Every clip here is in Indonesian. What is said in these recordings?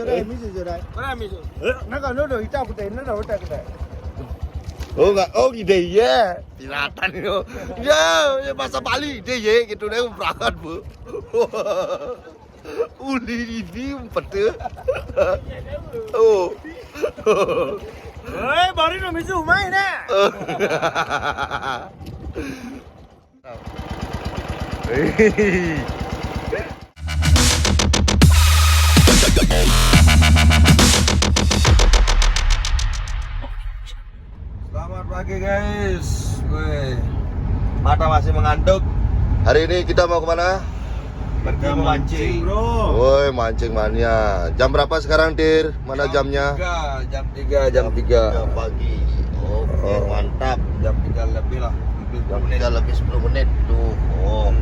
Oh enggak, oh ide ya, Cilatan itu, ya bahasa Bali ide ya, gitu deh berangkat bu. Uli ini pete. Oh. baru no misu main na. Selamat pagi guys. Wih, mata masih mengantuk. Hari ini kita mau kemana? Pergi memancing, bro. Woi, mancing mania. Jam berapa sekarang, Dir? Mana jamnya? Jam 3 3 pagi. Oke, mantap. Jam 3 lebih lah. Jam 3 lebih 10 menit tuh. Oh.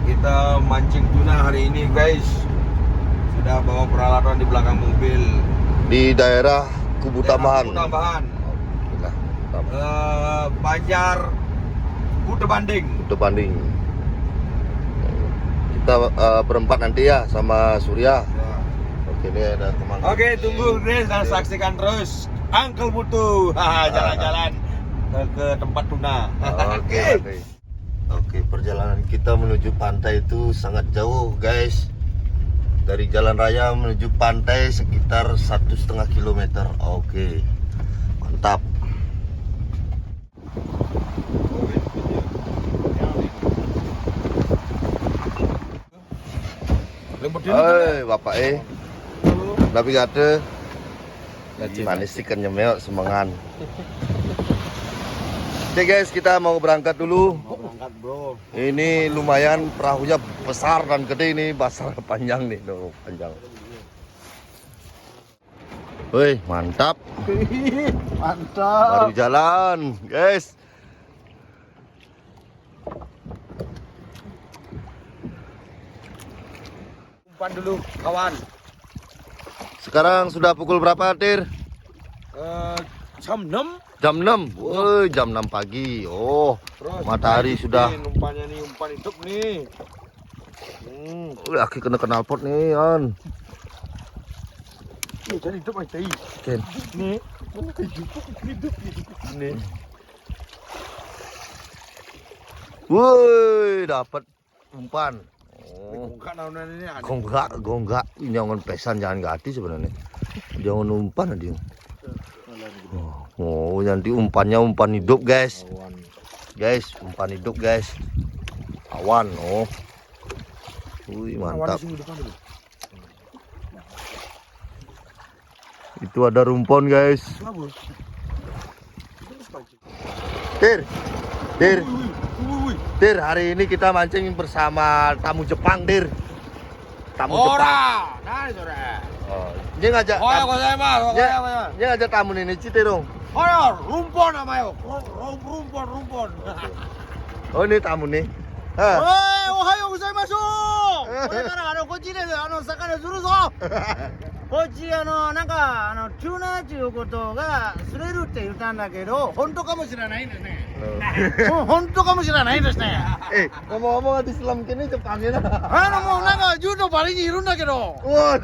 Kita mancing tuna hari ini, guys. Sudah bawa peralatan di belakang mobil. Di daerah Kubu Tambahan. Kubu Tambahan. Banjar Kutu Banding. Kutu Banding. Kita berempat nanti ya sama Surya. Ya. Oke, ini ada teman. Oke, tunggu guys dan saksikan terus Uncle Mutu jalan-jalan ke tempat tuna. Oke. Oke, perjalanan kita menuju pantai itu sangat jauh, guys. Dari jalan raya menuju pantai sekitar 1,5 kilometer. Oke, mantap. Hei, bapak tapi kata manis ikan nyemel semangan. Oke guys, kita mau berangkat dulu. Mau berangkat, bro. Ini lumayan perahunya besar dan gede ini, basar panjang nih, tuh panjang. Woi, mantap. Mantap. Baru jalan, guys. Umpan dulu, kawan. Sekarang sudah pukul berapa, Tir? Jam 6. Jam 6. Woi, jam 6 pagi. Oh, Terus, matahari sudah. Umpannya nih, umpan hidup nih. Aki kena knalpot nih, An. Nih, jadi hidup aja. Ken. Nih, hidup. Nih. Woi, dapat umpan. Oh. Gonggak naonan ini ada. Gonggak. Ini jangan pesan, jangan gati sebenarnya. Jangan umpan dia. Oh, nanti umpannya umpan hidup, guys. Guys, umpan hidup, guys. Awan, oh. Wih, mantap. Itu ada rumpon, guys. Dir, hari ini kita mancing bersama tamu Jepang, Dir. Tamu Jepang. Nah, sore. Oh, dia ngajak. Dia ngajak tamu nih, Cite dong. Rumpon namanya. Rumpon. Oh, ini tamu nih. Hah. Ohayo gozaimasu. これからこっちで魚するぞ。こっちなんかチューナーっていうことが釣れるって言ったんだけど、本当かもしれないんですね。本当かもしれないですね。Ngomong-ngomong di Islam kini Jepangnya. もうなんかジュートバリにいるんだけど。 Wah.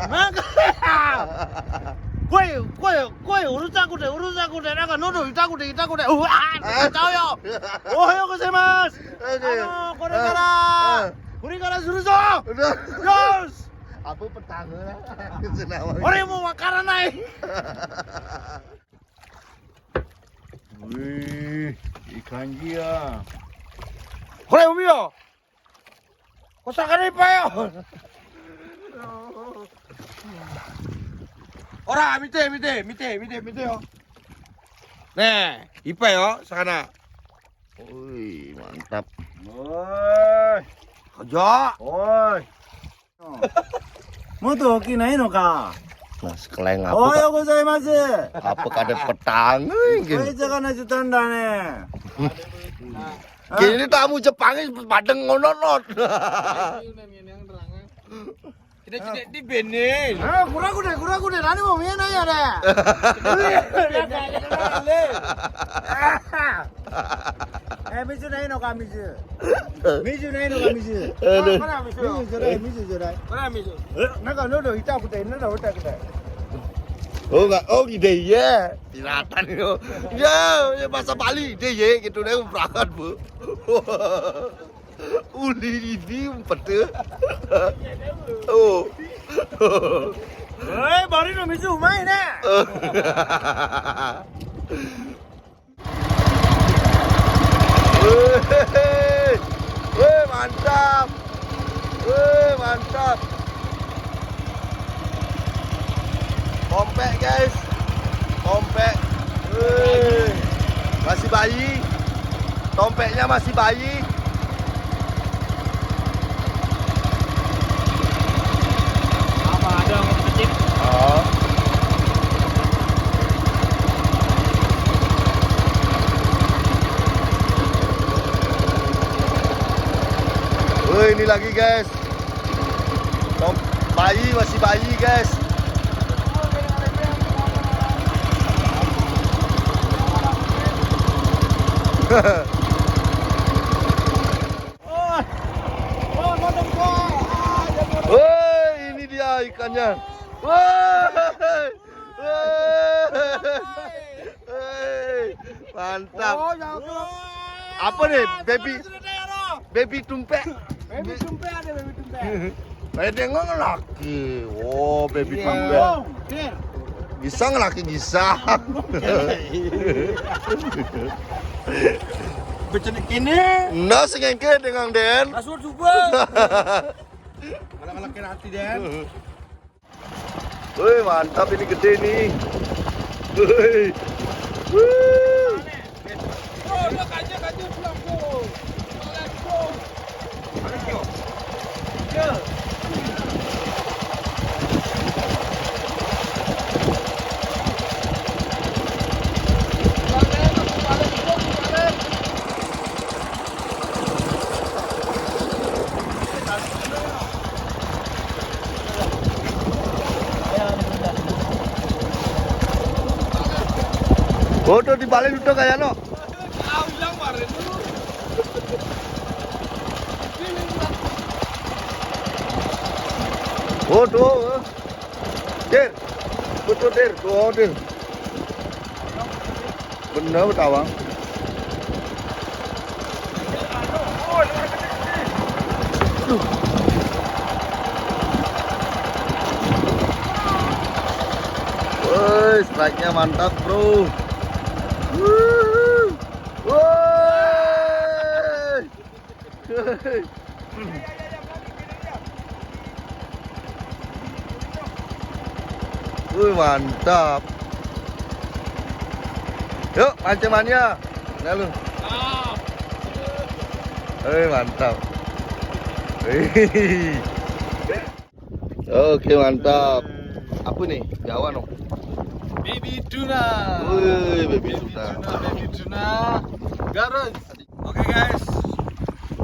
なんか声うるさくてなんか喉痛くてうわーってなっちゃうよ。おはようございます。これからするぞ。よし。 Apa petangnya? 俺もわからない。 Wih, ikan dia. これ海よ。お魚いっぱいよ。ほら見てよ。ねえ、いっぱいよ魚。 Wih, mantap. Oi, じゃあ。 oi. もっと大きいないのか。 Nah, sekeleng おは apa? ようございます。 Apa kada petang? これ魚釣ったんだね。 Kini tamu Jepangnya padeng ngono-not. Kita di benin. Kura-kura, nani mau main aja deh. 水ないのか、水。水ないのか、水。Aduh. ほら、水ちょうだい、水ちょうだい。ほら、水。なんか喉痛くて、喉痛くて。 Oh enggak, oh gede ya. Tiratan itu. Ya bahasa Bali dia ya gitu deh berangkat bu. Uli ini umpet. Oh. 머리는水うまいね。 Wih, mantap. Wih, mantap. Kompek guys, kompek. Wih, masih bayi, tompeknya masih bayi. Apa ada yang kecil? Oh. Wih, ini lagi guys. Bayi masih bayi guys. Woi, ini dia ikannya. Woi, mantap. Apa nih, baby tumpek? Baby tumpek ada, baby tumpek. Pwede nga laki. Oh, baby tumpek. Bisa ngelaki bisa. Becenik ini. Nah, sengengke dengan Den. Kasur juga. Kalau kena hati Den. Wih, mantap ini gede nih. Wih. Wih. Oh, lo kaji pulang tuh. Let's go. Oh, tuh dibalik itu kayak no. Oh, tuh. Der. Betul Der. Tuh, Der. Bener betawang. Woi, strike-nya mantap, bro. Woi. Wih, mantap. Yuk, mancing-mania. Nah, lu. Mantap. Oke, mantap. Apa nih? Jawa no. Baby tuna. Wih, baby tuna. Baby tuna. Garut. Oke guys,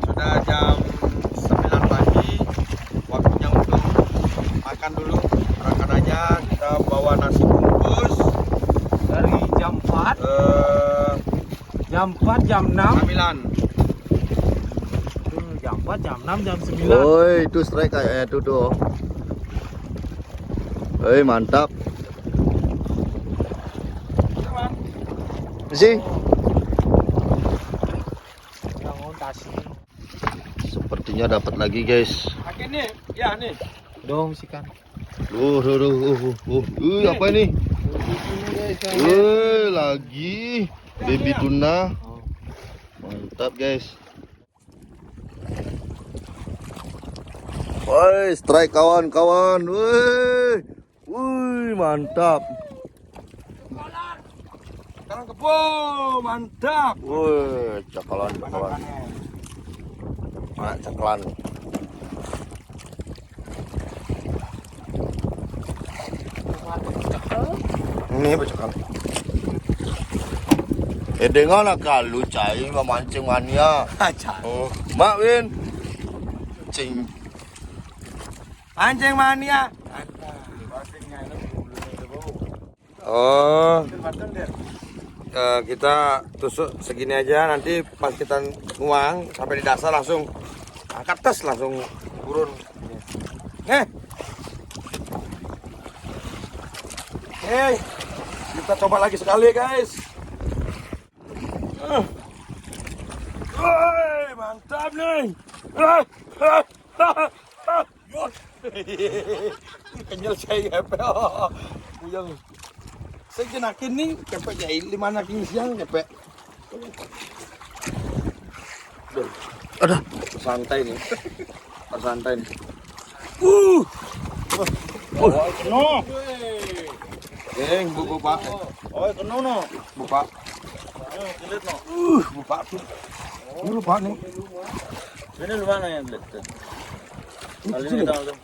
sudah jam 9 pagi. Waktunya untuk makan dulu. Makan aja. Kita bawa nasi bungkus dari jam 4. Jam 4, jam 6. 9. Jam 4, jam 6, jam 9. Woi, itu strike kayaknya itu tuh. Woi, mantap. Sih. Sepertinya dapat lagi, guys. Nih, ya nih. Dong sikan. Apa ini? Lagi baby tuna. Mantap, guys. Woi, strike kawan-kawan. Woi, mantap. Sekarang kebo, mantap. Woi, cakalan. Mana cakalan? Ini bacakal. Dengan kalau cai memancing mania. Oh, Mak Win. Cing. Anjing mania. Oh. kita tusuk segini aja, nanti pas kita nuang sampai di dasar langsung angkat tes langsung turun. Nih. Oke, kita coba lagi sekali guys. Mantap nih. Kenyal saya kepek. Yang sejenakin nih kepek jahil di mana kini siang kepek. Aduh, santai nih. Santai nih. No. Geng, bu Pak. Oh, kena no. Bu Pak. Kilit no. Bu Pak. Ini lupa nih. Ini lu mana yang kilit? Kali ini tahu tuh.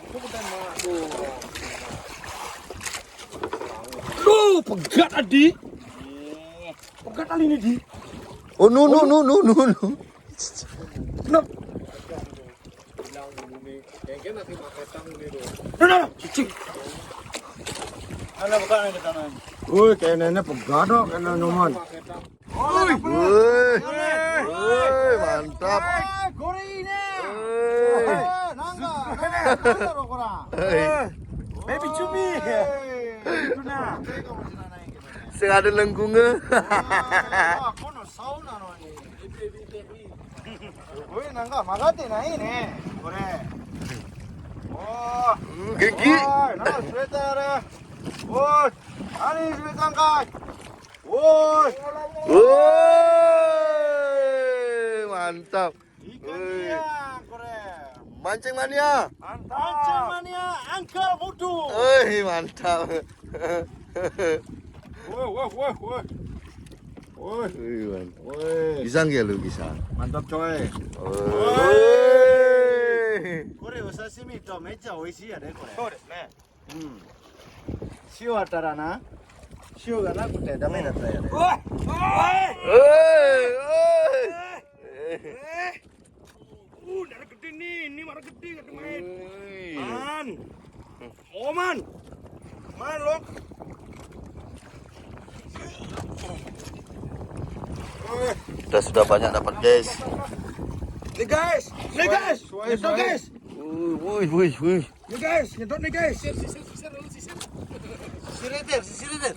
Duh, pegat Adi. Pegat kali ini di. Oh no. Kenapa? Nah, cicing. Ada bukan di kanan. Woi, kayak nenek pegat dong, kayak noman. Woi, mantap. Gore ini. Woi. Nangga lo kora. Baby cumi. Itu nah. Sing ada lengkunge. Kono sauna no ni. Woi, nangga magate nai ne. Gore. Oh. Gigi. Nangga sweater. Woi, ani sweater kai. Woi. Woi, mantap. Ikan dia, Gore. Mancing mania. Mancing mania, angkel mutu. Woi, mantap. Woi. Bisa nggak lu bisa? Mantap coy. Woi. これお刺身とめっちゃ美味しいやでこれ。そうですね。塩あったらな。塩がなくてダメだったやで。 Woi. Darah gede nih, ini marah gede kata main. Man. Oh man. Main lo. Kita sudah banyak dapat guys. Nih guys. Nyetok guys. Woi. Nih guys, nyetok nih guys. Sisireder.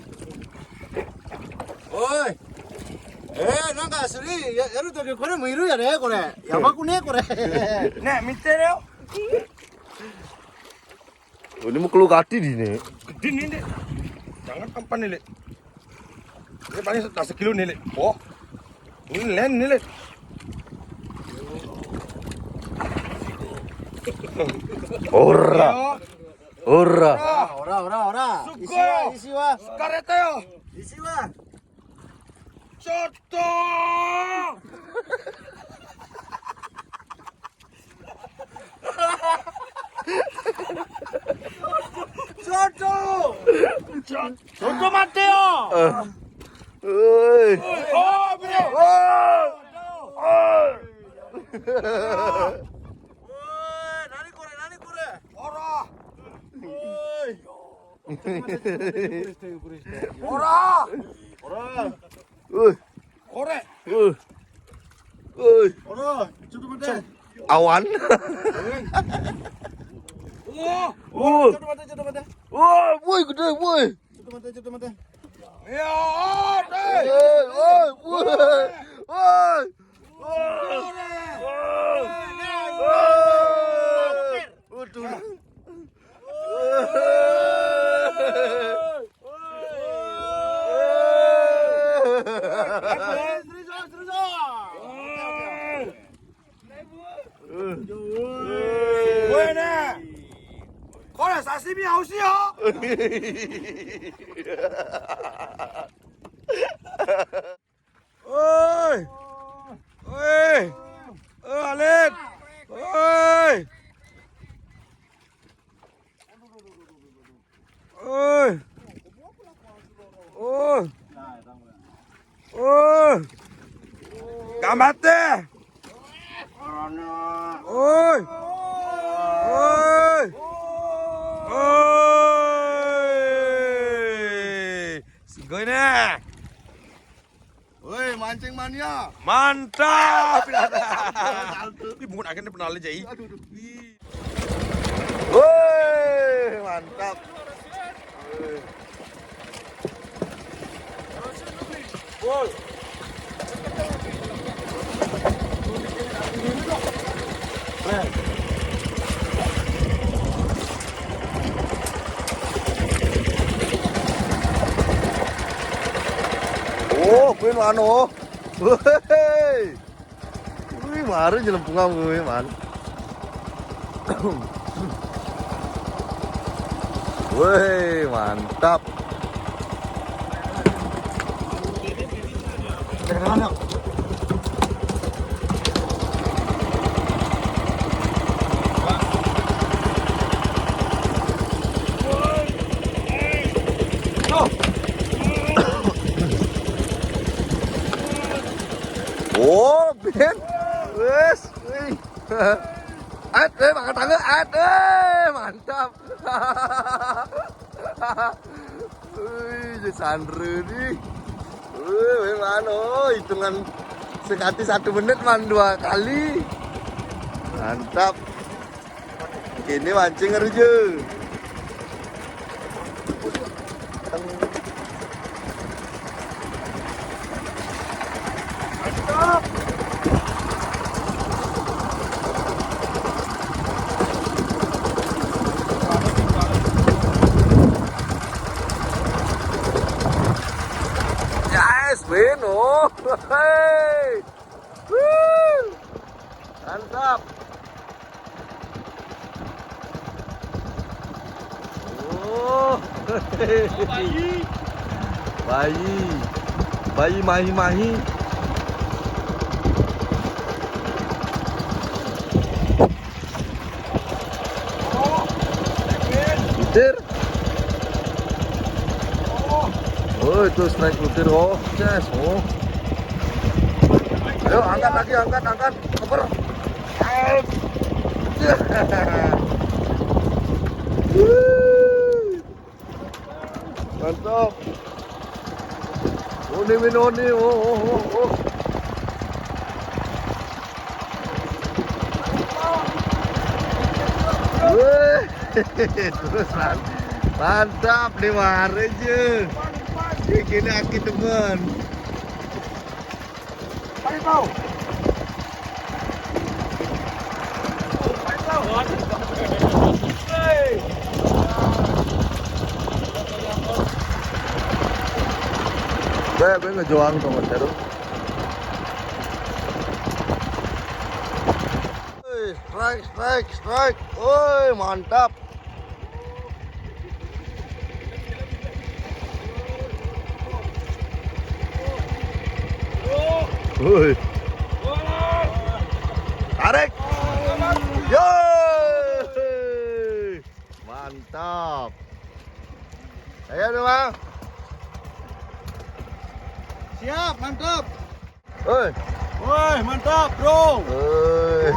Oi. なんかそれやるときこれもいるやでこれ。やばくねこれ。 Nek, mite deh. Oh, ini mau keluar hati di nih. Gede nih, Dek. Jangan tampan nih, Lek. Ini paling sekilo nih, Lek. Oh. Ini len nih, Lek. Ora. Ora. Isi wa. Karete yo. Isi wa. Coto. Coto Mateo. Woi. Oh, bro. Nani kore. Ora. Ora. Woi. Korek. Woi. Ora, coba mate. Awan. Oh. Coba mate. Woi, gede, woi. Coba mate. Ya, Woi. Buena. Korek sashimi 好吃哦。 Oi. Alit. Oi. Gambate. Oi. Sugoi na. mancing mania. Mantap. Ini bungut akhirnya pernah aja. Woi, mantap. Gol. Oh, kuwi anu. Woi. Wih, mari jelempungan kuwi, man. Woi, mantap. Oh, Ben. Wes, wih. Makan tangga, mantap. Wih, sandre nih. Wih, mana? Hitungan sekali 1 menit man 2 kali. Mantap. Ini mancing aja. Yes, win, oh, hey, woo, mantap. Oh, bayi mahi. Butir. Oh, itu strike butir, oh, yes, oh. Ayo, angkat lagi, angkat. Koper. Mantap. Oni, oh. Wih, terus mantap nih mari aja. Gini aki teman. Paling kau. Gue ngejuang tuh mas Heru. Strike. Woi, mantap. Woi. Tarik. Yo. Mantap. Ayo dong, Bang. Siap, mantap. Woi. Woi, mantap, bro. Woi.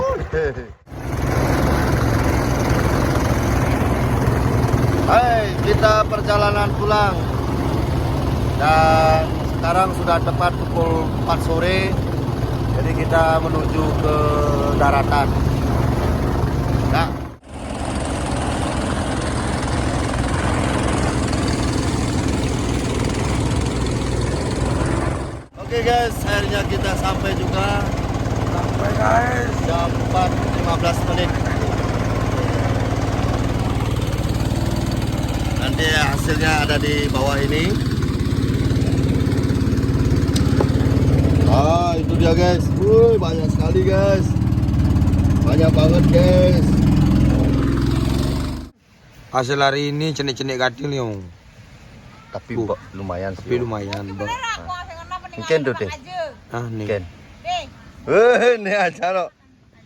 Hai, kita perjalanan pulang. Dan sekarang sudah tepat pukul 4 sore. Jadi kita menuju ke daratan. Nah. Oke guys, akhirnya kita sampai juga. Sampai guys. Jam 4.15 menit. Nanti hasilnya ada di bawah ini. Ah, itu dia guys. Wuih, banyak sekali guys. Banyak banget guys. Hasil hari ini cenik-cenik gading nih, Om. Tapi lumayan sih. Tapi lumayan, Bang. Mungkin tuh deh. Ah, nih. Mungkin. Wih, ini aja loh.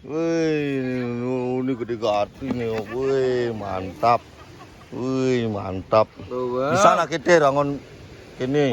Wih, ini gede gati nih. Wih, mantap. Wih, mantap. Tuh, Bang. Bisa nak kita rangon ini.